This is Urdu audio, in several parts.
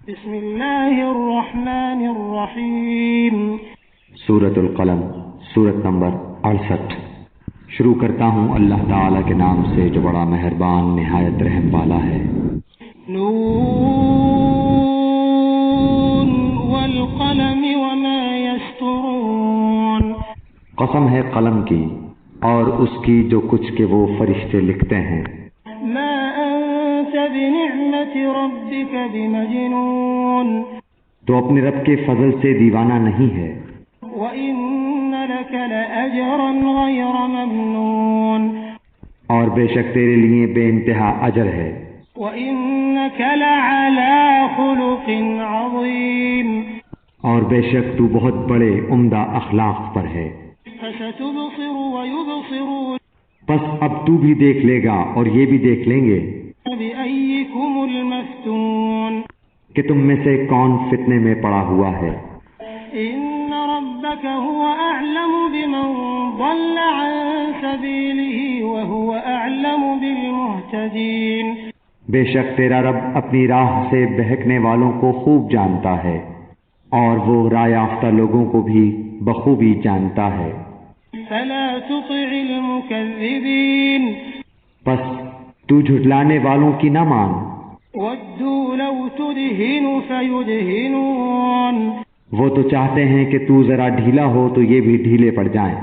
بسم اللہ الرحمن الرحیم۔ سورۃ القلم، سورت نمبر 68۔ شروع کرتا ہوں اللہ تعالیٰ کے نام سے جو بڑا مہربان نہایت رحم والا ہے۔ نون والقلم وما یسطرون۔ قسم ہے قلم کی اور اس کی جو کچھ کہ وہ فرشتے لکھتے ہیں۔ ما انت بنعمت ربک بمجنون۔ تو اپنے رب کے فضل سے دیوانہ نہیں ہے۔ وَإِنَّ لَكَ لَأَجْرًا غَيْرَ مَمْنُونٍ۔ اور بے شک تیرے لیے بے انتہا اجر ہے۔ وَإِنَّكَ لَعَلَى خُلُقٍ عَظِيمٍ۔ اور بے شک تو بہت بڑے عمدہ اخلاق پر ہے۔ فَسَتُبْصِرُ وَيُبْصِرُونَ۔ پس اب تو بھی دیکھ لے گا اور یہ بھی دیکھ لیں گے بِأَيِّكُمُ الْمَفْتُونُ۔ کہ تم میں سے کون فتنے میں پڑا ہوا ہے۔ إِنَّ رَبَّكَ هُوَ أَعْلَمُ بِمَنْ ضَلَّ عَنْ سَبِيلِهِ وَهُوَ أَعْلَمُ بِالْمُهْتَدِينَ۔ بے شک تیرا رب اپنی راہ سے بہکنے والوں کو خوب جانتا ہے اور وہ راہ یافتہ لوگوں کو بھی بخوبی جانتا ہے۔ فَلَا تُطِعِ الْمُكَذِّبِينَ۔ پس تو جھٹلانے والوں کی نہ مان۔ وَدُّوا لَوْ تُدْهِنُ فَيُدْهِنُونَ۔ وہ تو چاہتے ہیں کہ تو ذرا ڈھیلا ہو تو یہ بھی ڈھیلے پڑ جائیں۔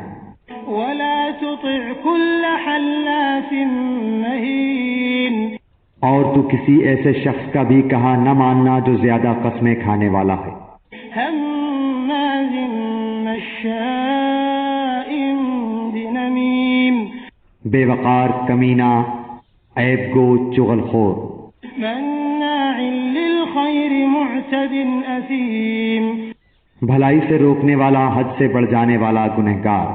وَلَا تُطِعْ كُلَّ حَلَّافٍ مَّهِينٍ۔ اور تو کسی ایسے شخص کا بھی کہا نہ ماننا جو زیادہ قسمیں کھانے والا ہے۔ ہمازٍ مشاء بنمیم۔ بے وقار، کمینہ، عیب گو، چغل خور۔ مناع للخیر معتد اثیم۔ بھلائی سے روکنے والا، حد سے بڑھ جانے والا، گنہگار۔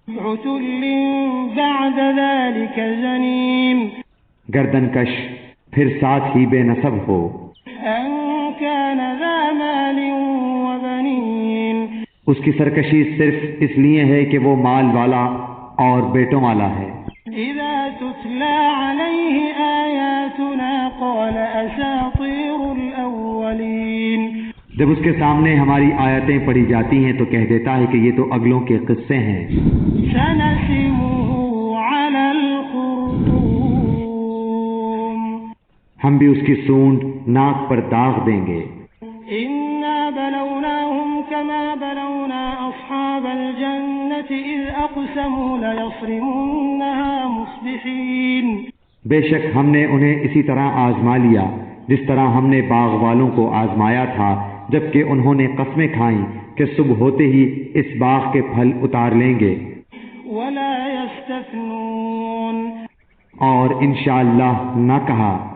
عتل بعد ذلك زنیم۔ گردن کش، پھر ساتھ ہی بے نسب ہو۔ ان كان ذا مال وبنین۔ اس کی سرکشی صرف اس لیے ہے کہ وہ مال والا اور بیٹوں والا ہے۔ اذا تتلى عليه آیاتنا قال اساطیر الاولین۔ جب اس کے سامنے ہماری آیتیں پڑھی جاتی ہیں تو کہہ دیتا ہے کہ یہ تو اگلوں کے قصے ہیں۔ سنسمه على الخرطوم۔ ہم بھی اس کی سونڈ ناک پر داغ دیں گے۔ انا بلوناهم كما بلونا اصحاب الجنة اذ اقسموا ليصرمنها مصبحين۔ بے شک ہم نے انہیں اسی طرح آزما لیا جس طرح ہم نے باغ والوں کو آزمایا تھا جبکہ انہوں نے قسمیں کھائیں کہ صبح ہوتے ہی اس باغ کے پھل اتار لیں گے۔ ولا يستثنون۔ اور انشاءاللہ نہ کہا۔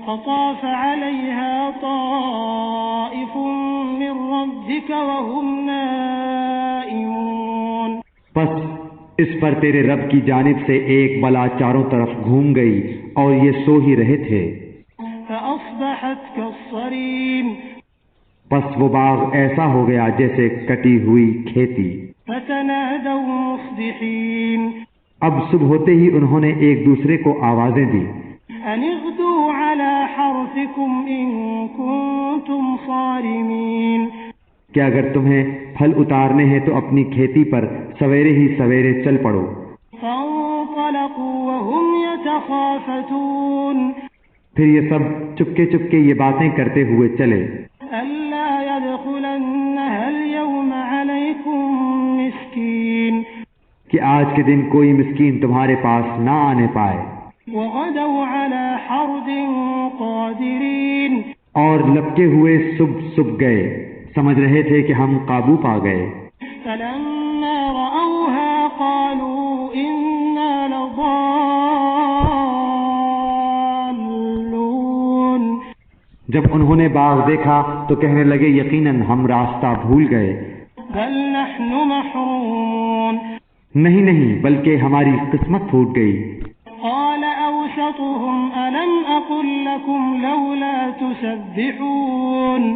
فطاف عليها طائف من ربك وهم نائمون۔ پس اس پر تیرے رب کی جانب سے ایک بلا چاروں طرف گھوم گئی اور یہ سو ہی رہے تھے۔ فأصبحت كالصريم۔ پس وہ باغ ایسا ہو گیا جیسے کٹی ہوئی کھیتی۔ فتنادوا مصبحين۔ اب صبح ہوتے ہی انہوں نے ایک دوسرے کو آوازیں دی۔ ان اغدوا على حرثكم ان كنتم صارمين۔ کہ اگر تمہیں پھل اتارنے ہیں تو اپنی کھیتی پر سویرے ہی سویرے چل پڑو۔ فانطلقوا وهم يتخافتون۔ پھر یہ سب چپکے چپکے یہ باتیں کرتے ہوئے چلے۔ ألا يدخلنها اليوم عليكم مسكين۔ کہ آج کے دن کوئی مسکین تمہارے پاس نہ آنے پائے۔ وغدوا على حرد قادرين۔ اور لپکے ہوئے صبح گئے، سمجھ رہے تھے کہ ہم قابو پا گئے۔ فلما رأوها قالوا إنا لضالون۔ جب انہوں نے باغ دیکھا تو کہنے لگے یقیناً ہم راستہ بھول گئے۔ بل نحن محرومون۔ نہیں بلکہ ہماری قسمت پھوٹ گئی۔ قال أوسطهم ألم أقل لكم لولا تسبحون۔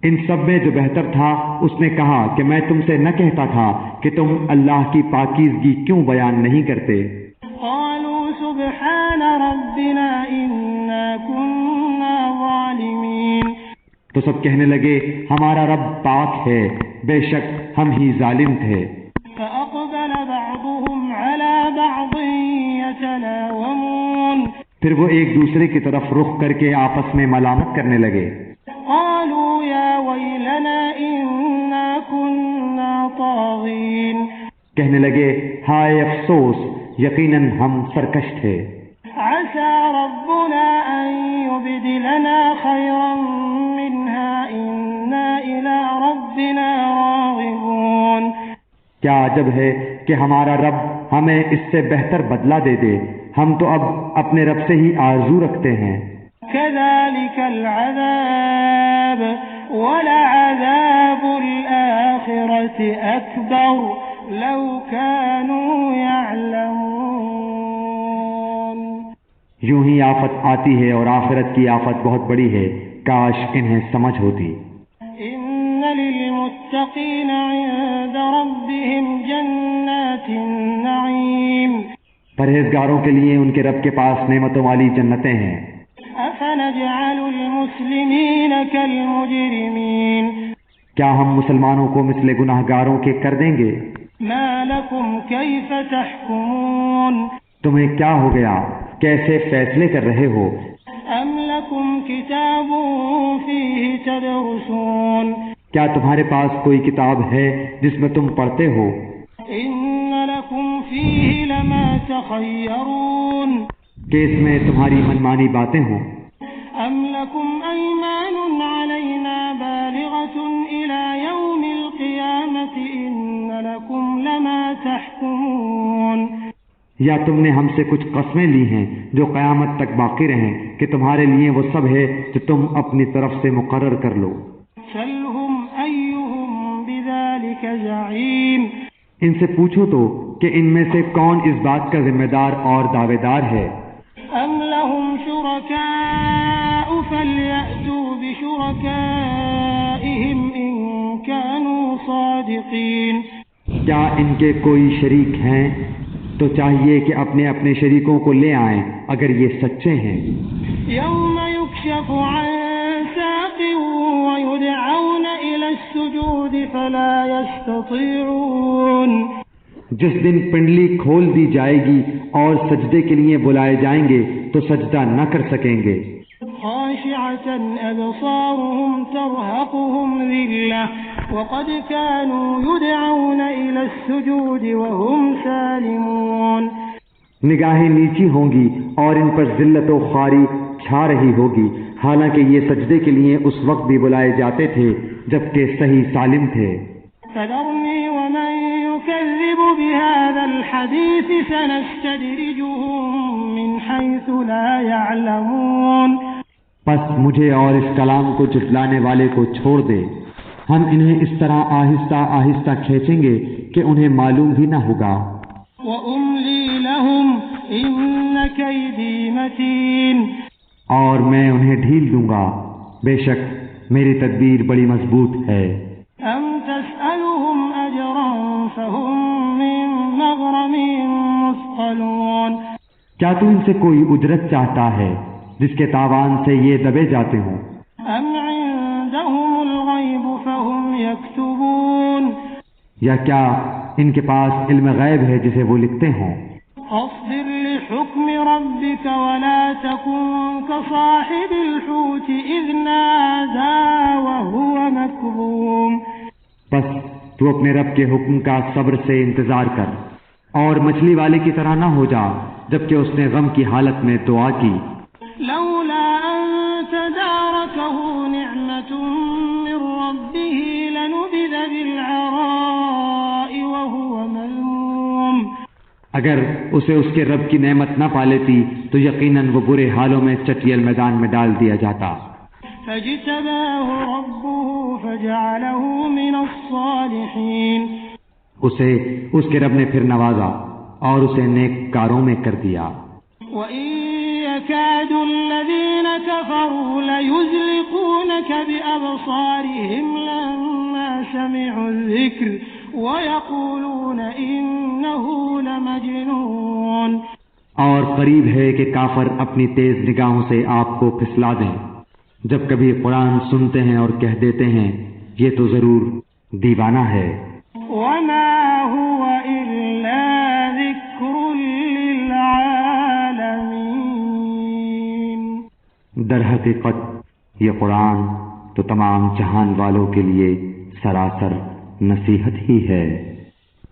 ان سب میں جو بہتر تھا اس نے کہا کہ میں تم سے نہ کہتا تھا کہ تم اللہ کی پاکیزگی کیوں بیان نہیں کرتے۔ قالوا سبحان ربنا إنا كنا ظالمين۔ تو سب کہنے لگے ہمارا رب پاک ہے، بے شک ہم ہی ظالم تھے۔ فأقبل بعضهم على بعض يتلاومون پھر وہ ایک دوسرے کی طرف رخ کر کے آپس میں ملامت کرنے لگے۔ قالوا يا ويلنا إنا كنا طاغين کہنے لگے ہائے افسوس، یقیناً ہم سرکش تھے۔ عسى ربنا أن يبدلنا خيرا منها إنا إلى ربنا راغبون کیا عجب ہے کہ ہمارا رب ہمیں اس سے بہتر بدلہ دے دے، ہم تو اب اپنے رب سے ہی آرزو رکھتے ہیں۔ كذلك العذاب ولعذاب الآخرة أكبر لو كانوا يعلمون۔ یوں ہی آفت آتی ہے اور آخرت کی آفت بہت بڑی ہے، کاش انہیں سمجھ ہوتی۔ إن للمتقين عند ربهم جنات النعيم پرہیزگاروں کے لیے ان کے رب کے پاس نعمتوں والی جنتیں ہیں۔ أفنجعل المسلمين كالمجرمين کیا ہم مسلمانوں کو مثل گناہ گاروں کے کر دیں گے؟ ما لكم كيف تحكمون تمہیں کیا ہو گیا، کیسے فیصلے کر رہے ہو؟ أم لكم كتاب فيه تدرسون کیا تمہارے پاس کوئی کتاب ہے جس میں تم پڑھتے ہو؟ إن لكم فيه لما تخيرون کہ اس میں تمہاری منمانی باتیں ہوں؟ أم لكم أيمان علينا بالغة إلى يوم القيامة إن لكم لما تحكمون یا تم نے ہم سے کچھ قسمیں لی ہیں جو قیامت تک باقی رہیں کہ تمہارے لیے وہ سب ہے جو تم اپنی طرف سے مقرر کر لو؟ سلهم أيهم بذلك زعيم ان سے پوچھو تو کہ ان میں سے کون اس بات کا ذمہ دار اور دعوے دار ہے؟ أم لهم شركاء فليأتوا بشركائهم إن كانوا صادقين کیا ان کے کوئی شریک ہیں؟ تو چاہیے کہ اپنے اپنے شریکوں کو لے آئیں اگر یہ سچے ہیں۔ يوم يكشف عن ساق ويدعون إلى السجود فلا يستطيعون جس دن پنڈلی کھول دی جائے گی اور سجدے کے لیے بلائے جائیں گے تو سجدہ نہ کر سکیں گے۔ خاشعة أبصارهم ترهقهم ذلة وقد كانوا يدعون إلى السجود وهم سالمون نگاہیں نیچی ہوں گی اور ان پر ذلت و خواری چھا رہی ہوگی، حالانکہ یہ سجدے کے لیے اس وقت بھی بلائے جاتے تھے جبکہ صحیح سالم تھے۔ فذرني ومن يكذب بهذا الحديث سنستدرجهم من حيث لا يعلمون پس مجھے اور اس کلام کو جھٹلانے والے کو چھوڑ دے، ہم انہیں اس طرح آہستہ آہستہ کھینچیں گے کہ انہیں معلوم بھی نہ ہوگا۔ وأملي لهم إن كيدي متين اور میں انہیں ڈھیل دوں گا، بے شک میری تدبیر بڑی مضبوط ہے۔ أم تسألهم أجرا فهم من مغرم مثقلون کیا تو ان سے کوئی اجرت چاہتا ہے جس کے تاوان سے یہ دبے جاتے ہوں؟ أم عندهم الغيب فهم يكتبون یا کیا ان کے پاس علم غیب ہے جسے وہ لکھتے ہوں؟ فاصبر لحكم ربك ولا تكن كصاحب الحوت إذ نادى وهو مكظوم بس تو اپنے رب کے حکم کا صبر سے انتظار کر اور مچھلی والے کی طرح نہ ہو جا جبکہ اس نے غم کی حالت میں دعا کی۔ لولا أن تداركه نعمة من ربه لنبذ بالعراء وهو مذموم اگر اسے اس کے رب کی نعمت نہ پا لیتی تو یقیناً وہ برے حالوں میں چٹیل میدان میں ڈال دیا جاتا۔ فاجتباه ربه فجعله من الصالحين اسے اس کے رب نے پھر نوازا اور اسے نیک کاروں میں کر دیا۔ وإن يكاد الذين كفروا ليزلقونك بأبصارهم لما سمعوا الذكر ويقولون إنه لمجنون اور قریب ہے کہ کافر اپنی تیز نگاہوں سے آپ کو پھسلا دیں، جب کبھی قرآن سنتے ہیں اور کہہ دیتے ہیں یہ تو ضرور دیوانہ ہے، وما هو إلا ذكر للعالمين، در حقیقت یہ قرآن تو تمام جہان والوں کے لیے سراسر نصیحت ہی ہے۔